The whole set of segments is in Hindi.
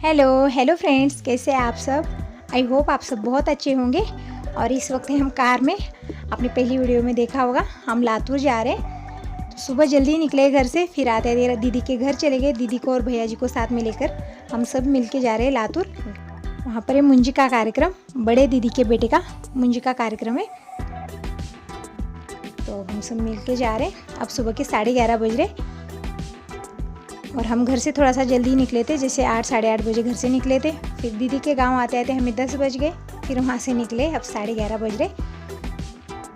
हेलो फ्रेंड्स, कैसे हैं आप सब। आई होप आप सब बहुत अच्छे होंगे। और इस वक्त हम कार में, अपनी पहली वीडियो में देखा होगा, हम लातूर जा रहे हैं। तो सुबह जल्दी निकले घर से, फिर आते देर दीदी के घर चले गए। दीदी को और भैया जी को साथ में लेकर हम सब मिलके जा रहे हैं लातूर। वहाँ पर है मुंजी का कार्यक्रम, बड़े दीदी के बेटे का मुंजी का कार्यक्रम है। तो हम सब मिलके जा रहे हैं। अब सुबह के 11:30 बज रहे और हम घर से थोड़ा सा जल्दी निकले थे, जैसे 8 साढ़े 8 बजे घर से निकले थे। फिर दीदी के गांव आते आते हमें 10 बज गए। फिर वहाँ से निकले, अब 11:30 बज रहे।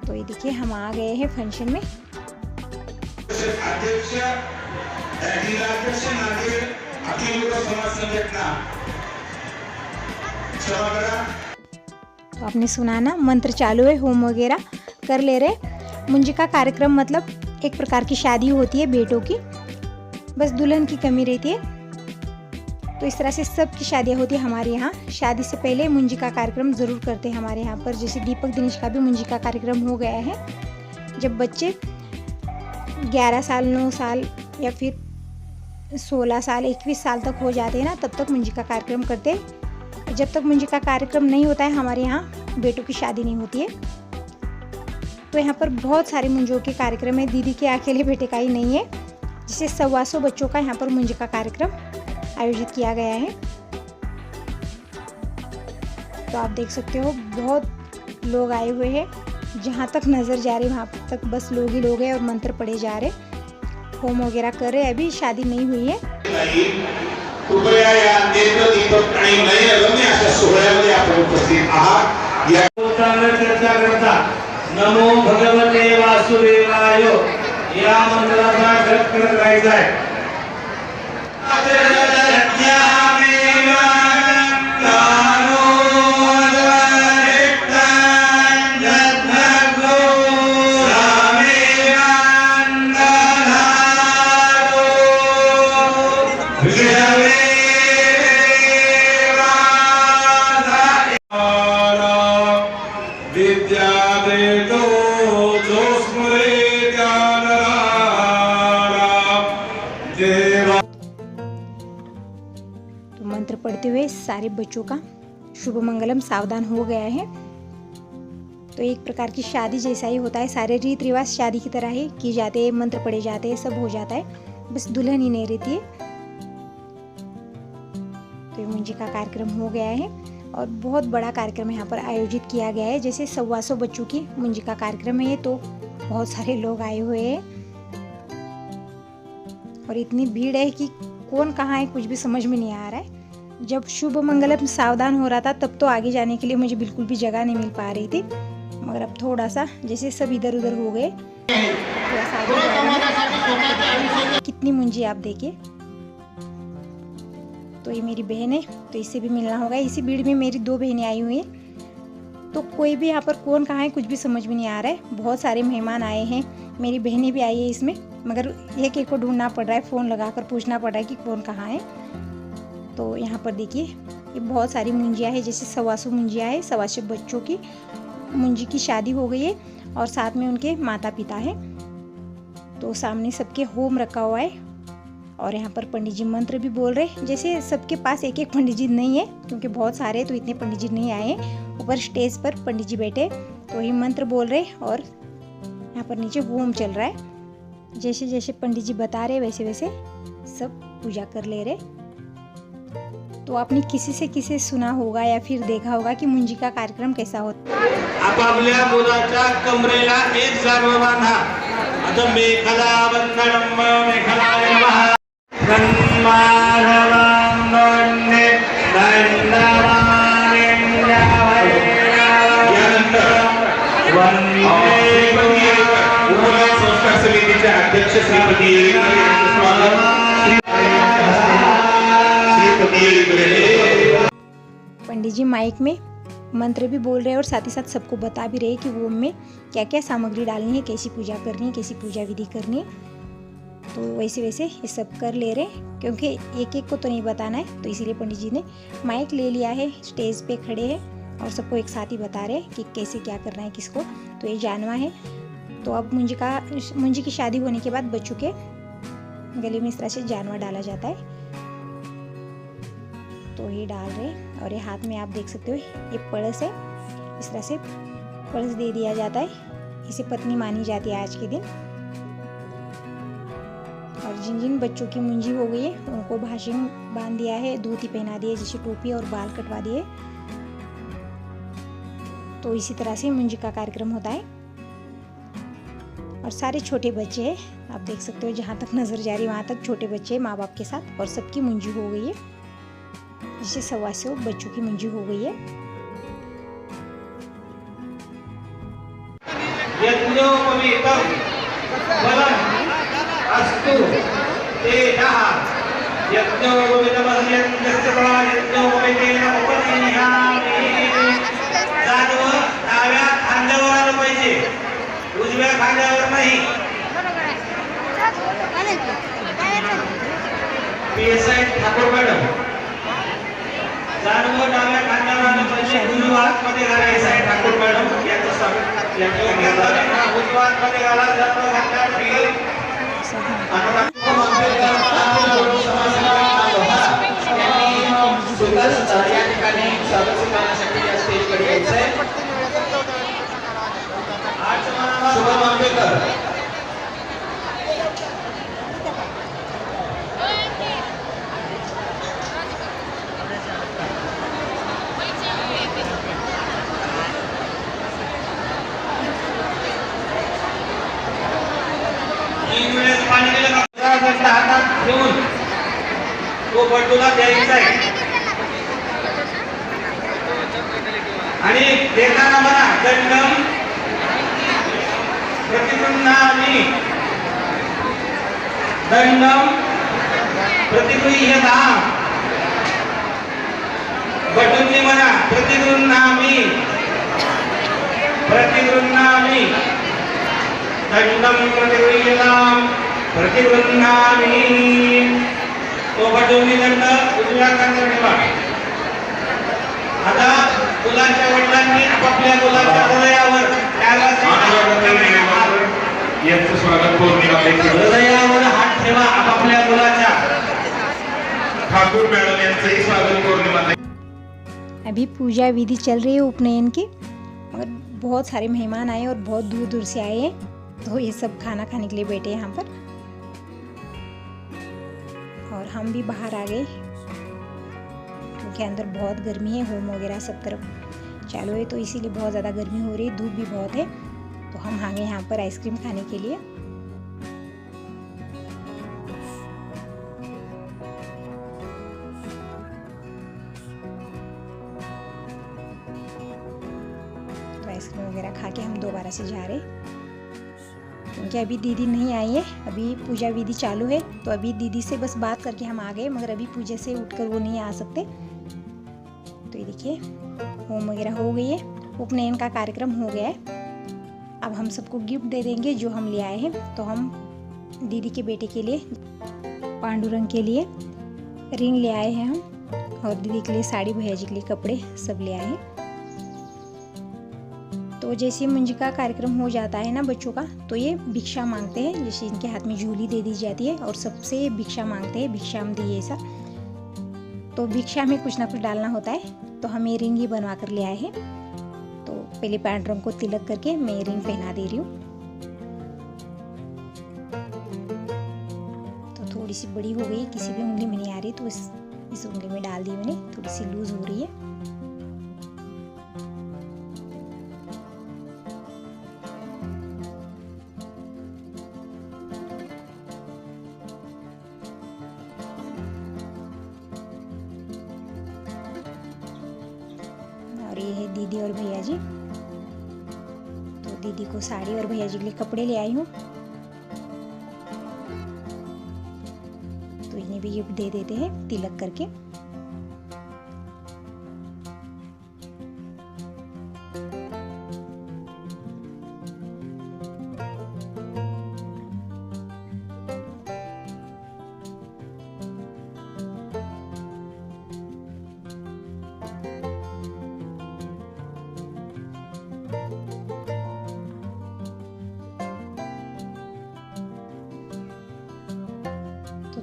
तो ये देखिए हम आ गए हैं फंक्शन में। तो आपने सुना ना, मंत्र चालू है, होम वगैरह कर ले रहे। मुंजी का कार्यक्रम मतलब एक प्रकार की शादी होती है बेटों की, बस दुल्हन की कमी रहती है। तो इस तरह से सबकी शादियाँ होती है हमारे यहाँ। शादी से पहले मुंजी का कार्यक्रम ज़रूर करते हैं हमारे यहाँ पर। जैसे दीपक दिनेश का भी मुंजी का कार्यक्रम हो गया है। जब बच्चे 11 साल 9 साल या फिर 16 साल 21 साल तक हो जाते हैं ना, तब तक मुंजी का कार्यक्रम करते हैं। जब तक मुंजी का कार्यक्रम नहीं होता है हमारे यहाँ, बेटों की शादी नहीं होती है। तो यहाँ पर बहुत सारे मुंजियों के कार्यक्रम है, दीदी के अकेले बेटे का ही नहीं है। जिसे 125 बच्चों का यहाँ पर मुंजी का कार्यक्रम आयोजित किया गया है। तो आप देख सकते हो बहुत लोग आए हुए हैं। जहाँ तक नज़र जा रही वहाँ तक बस लोग ही लोग हैं और मंत्र पढ़े जा रहे, होम वगैरह कर रहे। अभी शादी नहीं हुई है। नमो भगवते वासुदेवाय या मंत्राचा घट करत राहायचा आहे। तो मंत्र पढ़ते हुए सारे बच्चों का शुभ मंगलम सावधान हो गया है। तो एक प्रकार की शादी जैसा ही होता है, सारे रीत रिवाज शादी की तरह ही की जाते हैं, मंत्र पढ़े जाते हैं, सब हो जाता है, बस दुल्हन ही नहीं रहती है। तो ये मुंजी का कार्यक्रम हो गया है और बहुत बड़ा कार्यक्रम यहाँ पर आयोजित किया गया है। जैसे 125 बच्चों की मुंजी का कार्यक्रम है ये, तो बहुत सारे लोग आए हुए हैं और इतनी भीड़ है कि कौन कहाँ है कुछ भी समझ में नहीं आ रहा है। जब शुभ मंगलम सावधान हो रहा था तब तो आगे जाने के लिए मुझे बिल्कुल भी जगह नहीं मिल पा रही थी, मगर अब थोड़ा सा जैसे सब इधर उधर हो गए। कितनी मुंजी आप देखिए। तो ये मेरी बहन है, तो इससे भी मिलना होगा। इसी भीड़ में मेरी 2 बहनें आई हुई हैं। तो कोई भी यहाँ पर कौन कहाँ है कुछ भी समझ में नहीं आ रहा है। बहुत सारे मेहमान आए हैं, मेरी बहनें भी आई है इसमें, मगर एक एक को ढूंढना पड़ रहा है, फ़ोन लगाकर पूछना पड़ रहा है कि कौन कहाँ है। तो यहाँ पर देखिए ये बहुत सारी मुंजियाँ हैं, जैसे 125 मुंजियाँ है। 125 बच्चों की मुंजी की शादी हो गई है और साथ में उनके माता पिता हैं। तो सामने सबके होम रखा हुआ है और यहाँ पर पंडित जी मंत्र भी बोल रहे। जैसे सबके पास एक एक पंडित जी नहीं है, क्योंकि बहुत सारे तो इतने पंडित जी नहीं आए हैं। ऊपर स्टेज पर पंडित जी बैठे, तो ये मंत्र बोल रहे और यहाँ पर नीचे होम चल रहा है। जैसे जैसे पंडित जी बता रहे वैसे वैसे सब पूजा कर ले रहे। तो आपने किसी से किसी सुना होगा या फिर देखा होगा कि मुंजी का कार्यक्रम कैसा होता है। आपापल्या मुलाच्या कमरेला एक जागवा बांधा। आता मेखला बंधनम मेखलाय नमः। गन्माधवं वन्दे दण्डमाने वन्दे संस्कार समितीचे अध्यक्ष श्रीपती पंडित जी माइक में मंत्र भी बोल रहे हैं और साथ ही साथ सबको बता भी रहे कि वो में क्या क्या सामग्री डालनी है, कैसी पूजा करनी है, कैसी पूजा विधि करनी है। तो वैसे वैसे ये सब कर ले रहे हैं, क्योंकि एक एक को तो नहीं बताना है। तो इसीलिए पंडित जी ने माइक ले लिया है, स्टेज पे खड़े हैं और सबको एक साथ ही बता रहे हैं कि कैसे क्या करना है किसको। तो ये जानवा है। तो अब मुंजी की शादी होने के बाद बच्चों के गले में इस तरह से जानवा डाला जाता है। तो ये डाल रहे। और ये हाथ में आप देख सकते हो ये पड़स है, इस तरह से पड़स दे दिया जाता है, इसे पत्नी मानी जाती है आज के दिन। और जिन जिन बच्चों की मुंजी हो गई है उनको भाशिंग बांध दिया है, धोती पहना दिए, जैसे टोपी और बाल कटवा दिए। तो इसी तरह से मुंजी का कार्यक्रम होता है। और सारे छोटे बच्चे हैं, आप देख सकते हो जहाँ तक नजर जा रही वहाँ तक छोटे बच्चे माँ बाप के साथ, और सबकी मुंजी हो गई है। जैसे 125 बच्चों की मुंजी हो गई है। उजव्या खांद्यावर नाही, पीएसआय ठाकूर मॅडम जानव डाव्या खांद्यावर आलं पाहिजे, उजव्या हातमध्ये घालायचं आहे ठाकूर मॅडम यांचं स्वागत यांच्या उजव्या हातमध्ये घाला जातो घातल्यावर या ठिकाणी स्वागत स्वीकारण्यासाठी या स्टेजकडे यायचंय। शुभम आंबेकर हातात घेऊन तो बटूला द्यायचा आहे आणि देताना म्हणा दंडम प्रतिगृह्णामि दंडम प्रतिगृह्यताम्। बटूंनी म्हणा प्रतिगृह्णामि प्रतिगृह्णामि दंडम प्रतिगृह्यताम् प्रतिगृह्णामि। तो बटूंनी दंड उजव्या खांद्यावर ठेवा। आता मुलांच्या वडिलांनी आपापल्या मुलाच्या हृदयावर यांचं स्वागत पौर्णिमा हृदयावर हात ठेवा आपापल्या मुलाच्या। ठाकुर मैडम यांचंही स्वागत पौर्णिमा। अभी पूजा विधि चल रही है उपनयन की, मगर बहुत सारे मेहमान आए और बहुत दूर दूर से आए हैं, तो ये सब खाना खाने के लिए बैठे हैं यहाँ पर। और हम भी बाहर आ गए क्योंकि अंदर बहुत गर्मी है, होम वगैरह सब तरफ चालू है, तो इसीलिए बहुत ज़्यादा गर्मी हो रही है, धूप भी बहुत है। तो हम आ गए यहाँ पर आइसक्रीम खाने के लिए। तो आइसक्रीम वगैरह खा के हम दोबारा से जा रहे, क्योंकि अभी दीदी नहीं आई है, अभी पूजा विधि चालू है। तो अभी दीदी से बस बात करके हम आ गए, मगर अभी पूजा से उठकर वो नहीं आ सकते। तो ये देखिए होम वगैरह हो गई है, उपनयन का कार्यक्रम हो गया है। अब हम सबको गिफ्ट दे देंगे जो हम ले आए हैं। तो हम दीदी के बेटे के लिए पांडुरंग के लिए रिंग ले आए हैं हम, और दीदी के लिए साड़ी, भैया जी के लिए कपड़े सब ले आए हैं। तो जैसे मुंजी का कार्यक्रम हो जाता है ना बच्चों का, तो ये भिक्षा मांगते हैं, जैसे इनके हाथ में झूली दे दी जाती है और सबसे भिक्षा मांगते हैं, भिक्षाम दिए ऐसा। तो भिक्षा में कुछ ना कुछ डालना होता है, तो हम ये रिंग ही बनवा कर ले आए हैं। तो पहले पांडुरंग को तिलक करके मैं रिंग पहना दे रही हूँ। तो थोड़ी सी बड़ी हो गई, किसी भी उंगली में नहीं आ रही, तो इस उंगली में डाल दी मैंने, थोड़ी सी लूज हो रही है। और ये है दीदी और भैया जी। तो दीदी को साड़ी और भैया जी के लिए कपड़े ले आई हूँ, तो इन्हें भी गिफ्ट दे देते हैं तिलक करके।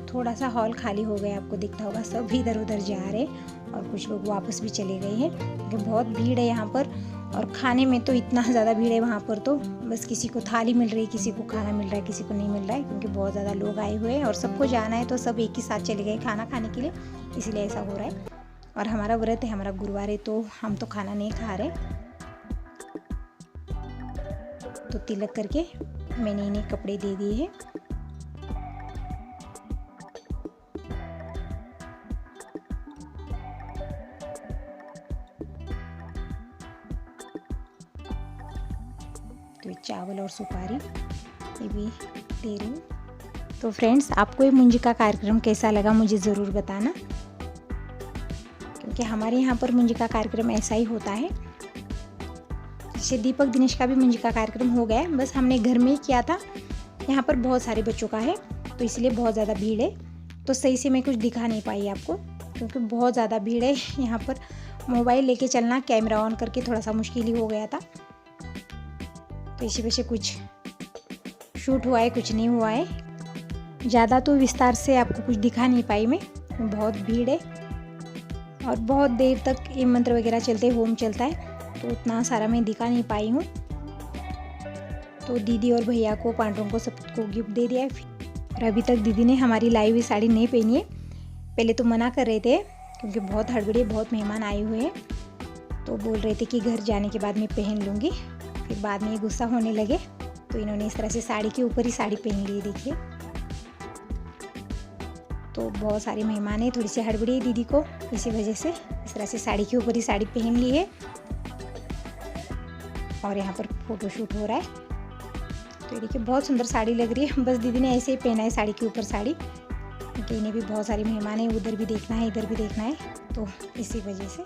थोड़ा सा हॉल खाली हो गया, आपको दिखता होगा, सब इधर उधर जा रहे, और कुछ लोग वापस भी चले गए हैं क्योंकि बहुत भीड़ है यहाँ पर। और खाने में तो इतना ज़्यादा भीड़ है वहाँ पर, तो बस किसी को थाली मिल रही है, किसी को खाना मिल रहा है, किसी को नहीं मिल रहा है, क्योंकि बहुत ज़्यादा लोग आए हुए हैं और सबको जाना है, तो सब एक ही साथ चले गए खाना खाने के लिए, इसीलिए ऐसा हो रहा है। और हमारा व्रत है, हमारा गुरुवार है, तो हम तो खाना नहीं खा रहे। तो तिलक करके मैंने इन्हें कपड़े दे दिए हैं। तो चावल और सुपारी ये भी दे रही हूँ। तो फ्रेंड्स, आपको ये मुंजी का कार्यक्रम कैसा लगा मुझे ज़रूर बताना, क्योंकि हमारे यहाँ पर मुंजी का कार्यक्रम ऐसा ही होता है। जैसे दीपक दिनेश का भी मुंजी का कार्यक्रम हो गया है, बस हमने घर में ही किया था। यहाँ पर बहुत सारे बच्चों का है, तो इसलिए बहुत ज़्यादा भीड़ है, तो सही से मैं कुछ दिखा नहीं पाई आपको, क्योंकि बहुत ज़्यादा भीड़ है। यहाँ पर मोबाइल लेके चलना, कैमरा ऑन करके थोड़ा सा मुश्किल ही हो गया था, तो इसी वजह से कुछ शूट हुआ है, कुछ नहीं हुआ है। ज़्यादा तो विस्तार से आपको कुछ दिखा नहीं पाई मैं, बहुत भीड़ है और बहुत देर तक ये मंत्र वगैरह चलते, होम चलता है, तो उतना सारा मैं दिखा नहीं पाई हूँ। तो दीदी और भैया को, पांडवों को, सबको गिफ्ट दे दिया है। और अभी तक दीदी ने हमारी लाई हुई साड़ी नहीं पहनी है। पहले तो मना कर रहे थे क्योंकि बहुत हड़बड़ी, बहुत मेहमान आए हुए हैं, तो बोल रहे थे कि घर जाने के बाद मैं पहन लूँगी। फिर बाद में ये गुस्सा होने लगे, तो इन्होंने इस तरह से साड़ी के ऊपर ही साड़ी पहन ली, देखिए। तो बहुत सारे मेहमान हैं, थोड़ी सी हड़बड़ी है दीदी को, इसी वजह से इस तरह से साड़ी के ऊपर ही साड़ी पहन ली है। और यहाँ पर फोटोशूट हो रहा है, तो ये देखिए बहुत सुंदर साड़ी लग रही है। बस दीदी ने ऐसे ही पहना है साड़ी के ऊपर साड़ी, क्योंकि इन्हें भी बहुत सारे मेहमान हैं, उधर भी देखना है, इधर भी देखना है, तो इसी वजह से।